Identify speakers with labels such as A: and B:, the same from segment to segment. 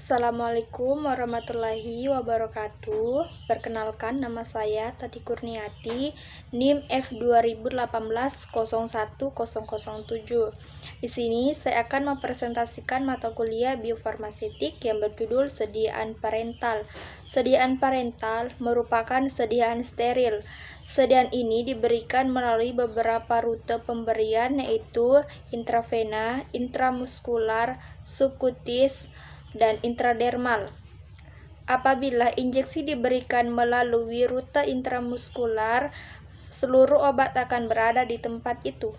A: Assalamualaikum warahmatullahi wabarakatuh. Perkenalkan, nama saya Tati Kurniati, NIM F2018-010007. Di sini saya akan mempresentasikan mata kuliah biofarmaseutik yang berjudul sediaan parental. Sediaan parental merupakan sediaan steril. Sediaan ini diberikan melalui beberapa rute pemberian, yaitu intravena, intramuskular, subkutis, dan intradermal. Apabila injeksi diberikan melalui rute intramuskular, seluruh obat akan berada di tempat itu.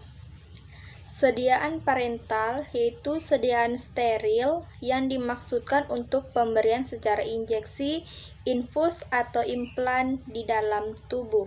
A: Sediaan parental yaitu sediaan steril yang dimaksudkan untuk pemberian secara injeksi, infus, atau implan di dalam tubuh.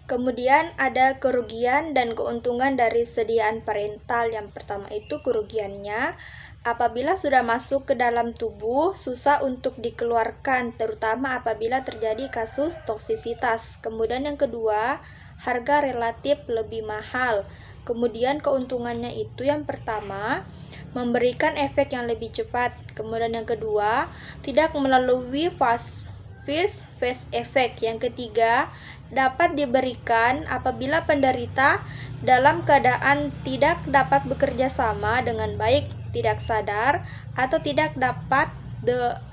A: Kemudian ada kerugian dan keuntungan dari sediaan parental. Yang pertama itu kerugiannya, apabila sudah masuk ke dalam tubuh, susah untuk dikeluarkan, terutama apabila terjadi kasus toksisitas. Kemudian yang kedua, harga relatif lebih mahal. Kemudian keuntungannya itu yang pertama, memberikan efek yang lebih cepat. Kemudian yang kedua, tidak melalui first phase effect. Yang ketiga, dapat diberikan apabila penderita dalam keadaan tidak dapat bekerja sama dengan baik, tidak sadar, atau tidak dapat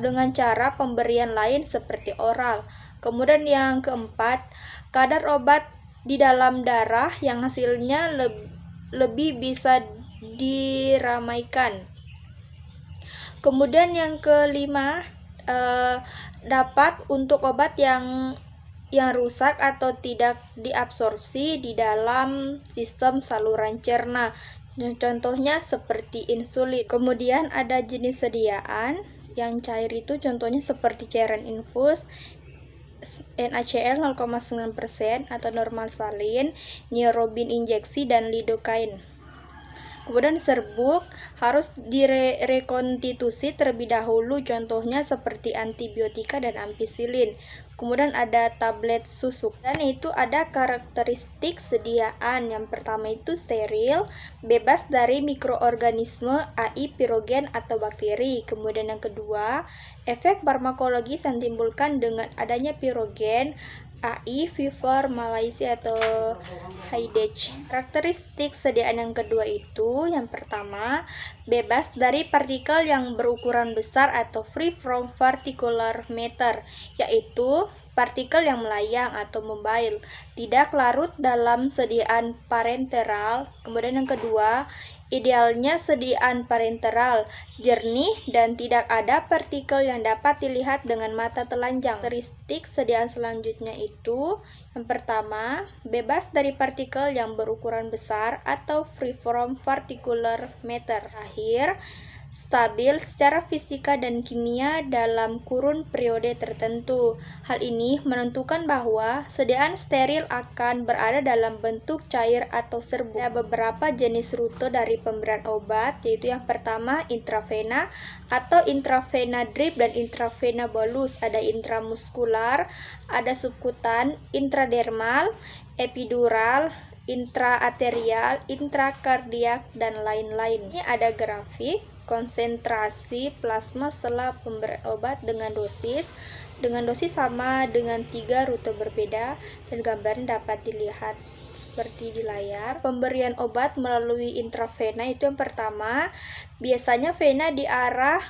A: dengan cara pemberian lain seperti oral. Kemudian yang keempat, kadar obat di dalam darah yang hasilnya lebih bisa diramaikan. Kemudian yang kelima, dapat untuk obat yang rusak atau tidak diabsorpsi di dalam sistem saluran cerna. Contohnya seperti insulin. Kemudian ada jenis sediaan yang cair itu contohnya seperti cairan infus, NaCl 0,9% atau normal salin, neurobin injeksi, dan lidocaine. Kemudian serbuk harus direkonstitusi terlebih dahulu, contohnya seperti antibiotika dan ampicillin. Kemudian ada tablet susuk. Dan itu ada karakteristik sediaan. Yang pertama itu steril, bebas dari mikroorganisme, AI, pirogen, atau bakteri. Kemudian yang kedua, efek farmakologis yang ditimbulkan dengan adanya pirogen, AI, fever, malaise, atau Hidage. Karakteristik sediaan yang kedua itu, yang pertama, bebas dari partikel yang berukuran besar atau free from particular matter, yaitu partikel yang melayang atau mobile, tidak larut dalam sediaan parenteral. Kemudian yang kedua, idealnya sediaan parenteral jernih dan tidak ada partikel yang dapat dilihat dengan mata telanjang. Karakteristik sediaan selanjutnya itu, yang pertama, bebas dari partikel yang berukuran besar atau free from particular matter. Terakhir, stabil secara fisika dan kimia dalam kurun periode tertentu. Hal ini menentukan bahwa sediaan steril akan berada dalam bentuk cair atau serbuk. Ada beberapa jenis rute dari pemberian obat, yaitu yang pertama intravena atau intravena drip dan intravena bolus. Ada intramuskular, ada subkutan, intradermal, epidural, intraarterial, intrakardiak, dan lain-lain. Ini ada grafik konsentrasi plasma setelah pemberian obat dengan dosis sama dengan 3 rute berbeda, dan gambarnya dapat dilihat seperti di layar. Pemberian obat melalui intravena itu yang pertama, biasanya vena di arah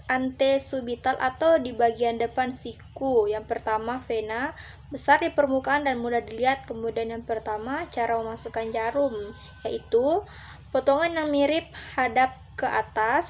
A: antesubital atau di bagian depan siku. Yang pertama, vena besar di permukaan dan mudah dilihat. Kemudian yang pertama, cara memasukkan jarum, yaitu potongan yang mirip hadap ke atas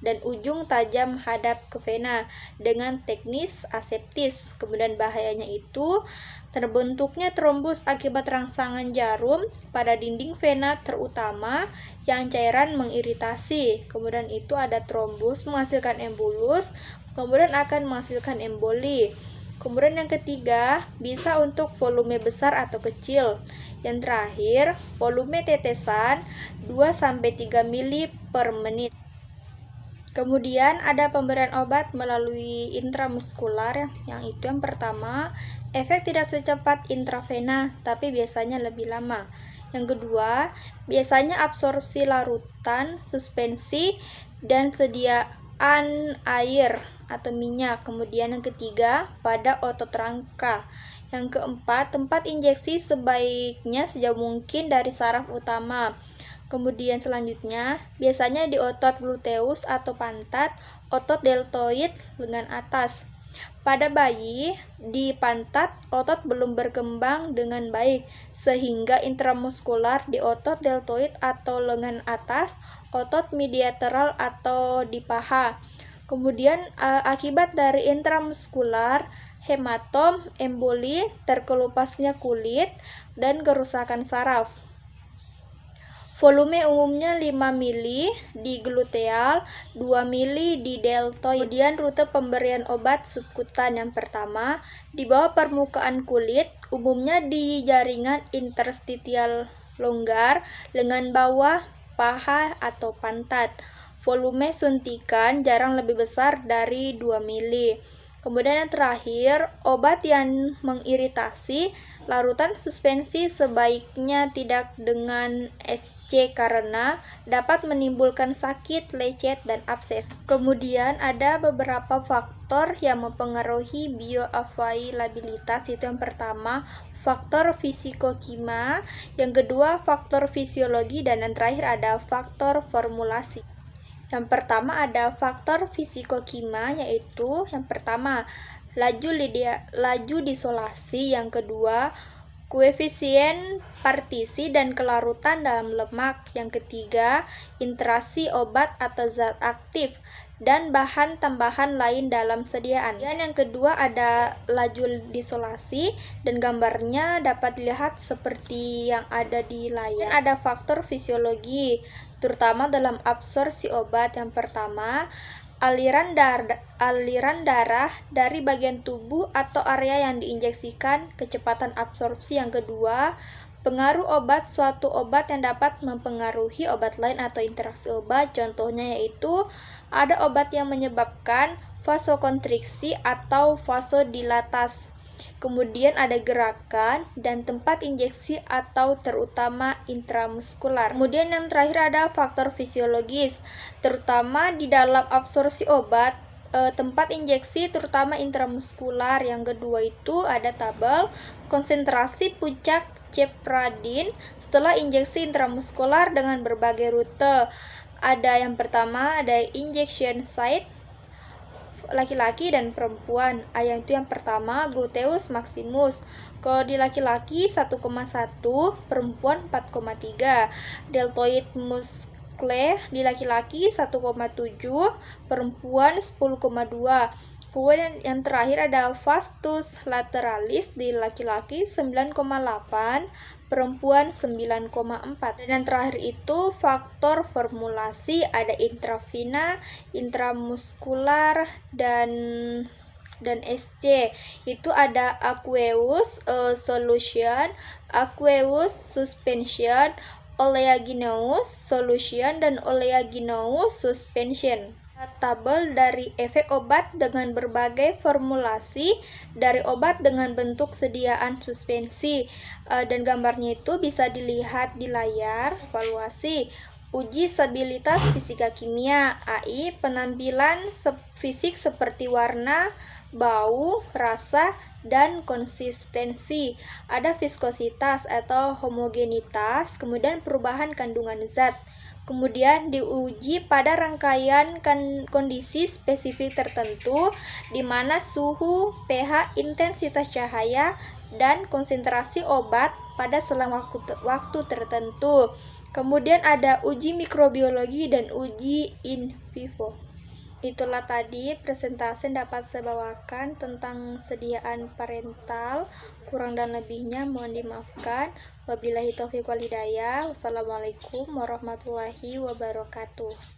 A: dan ujung tajam hadap ke vena dengan teknis aseptis. Kemudian bahayanya itu terbentuknya trombus akibat rangsangan jarum pada dinding vena, terutama yang cairan mengiritasi. Kemudian itu ada trombus menghasilkan embulus, kemudian akan menghasilkan emboli. Kemudian yang ketiga, bisa untuk volume besar atau kecil. Yang terakhir, volume tetesan 2-3 mili per menit. Kemudian ada pemberian obat melalui intramuskular, yang itu yang pertama, efek tidak secepat intravena, tapi biasanya lebih lama. Yang kedua, biasanya absorpsi larutan, suspensi, dan air atau minyak. Kemudian yang ketiga, pada otot rangka. Yang keempat, tempat injeksi sebaiknya sejauh mungkin dari saraf utama. Kemudian selanjutnya, biasanya di otot gluteus atau pantat, otot deltoid lengan atas. Pada bayi, di pantat otot belum berkembang dengan baik, sehingga intramuskular di otot deltoid atau lengan atas, otot mediateral atau di paha. Kemudian akibat dari intramuskular, hematom, emboli, terkelupasnya kulit, dan kerusakan saraf. Volume umumnya 5 mili di gluteal, 2 mili di deltoid. Kemudian rute pemberian obat subkutan yang pertama, di bawah permukaan kulit, umumnya di jaringan interstitial longgar, lengan bawah, paha atau pantat. Volume suntikan jarang lebih besar dari 2 mili. Kemudian yang terakhir, obat yang mengiritasi, larutan suspensi sebaiknya tidak dengan SC karena dapat menimbulkan sakit, lecet, dan abses. Kemudian ada beberapa faktor yang mempengaruhi bioavailabilitas. Itu yang pertama, faktor fisikokimia, yang kedua faktor fisiologi, dan yang terakhir ada faktor formulasi. Yang pertama ada faktor fisikokimia, yaitu yang pertama laju disolasi, yang kedua koefisien partisi dan kelarutan dalam lemak, yang ketiga interaksi obat atau zat aktif dan bahan tambahan lain dalam sediaan. Dan yang kedua ada laju disolasi, dan gambarnya dapat dilihat seperti yang ada di layar. Dan ada faktor fisiologi, terutama dalam absorpsi obat. Yang pertama, aliran darah dari bagian tubuh atau area yang diinjeksikan, kecepatan absorpsi. Yang kedua, pengaruh obat, suatu obat yang dapat mempengaruhi obat lain atau interaksi obat. Contohnya yaitu ada obat yang menyebabkan vasokonstriksi atau vasodilatasi. Kemudian ada gerakan dan tempat injeksi atau terutama intramuskular. Kemudian yang terakhir ada faktor fisiologis, terutama di dalam absorpsi obat, tempat injeksi terutama intramuskular. Yang kedua itu ada tabel konsentrasi puncak cepradin setelah injeksi intramuskular dengan berbagai rute. Ada yang pertama ada injection site, laki-laki dan perempuan. Yang itu yang pertama gluteus maximus. Kalau di laki-laki 1,1, perempuan 4,3. Deltoid muscle di laki-laki 1,7, perempuan 10,2. Kemudian yang terakhir ada vastus lateralis di laki-laki 9,8, perempuan 9,4. Dan yang terakhir itu faktor formulasi, ada intravena, intramuskular, dan SC. Itu ada aqueous solution, aqueous suspension, oleaginous solution, dan oleaginous suspension. Tabel dari efek obat dengan berbagai formulasi dari obat dengan bentuk sediaan suspensi, dan gambarnya itu bisa dilihat di layar. Evaluasi uji stabilitas fisika kimia, AI, penampilan fisik seperti warna, bau, rasa, dan konsistensi. Ada viskositas atau homogenitas, kemudian perubahan kandungan zat. Kemudian diuji pada rangkaian kondisi spesifik tertentu, di mana suhu, pH, intensitas cahaya, dan konsentrasi obat pada selang waktu tertentu. Kemudian ada uji mikrobiologi dan uji in vivo. Itulah tadi presentasi yang dapat saya bawakan tentang sediaan parental. Kurang dan lebihnya mohon dimaafkan. Wabillahi taufiq wal hidayah. Wassalamualaikum warahmatullahi wabarakatuh.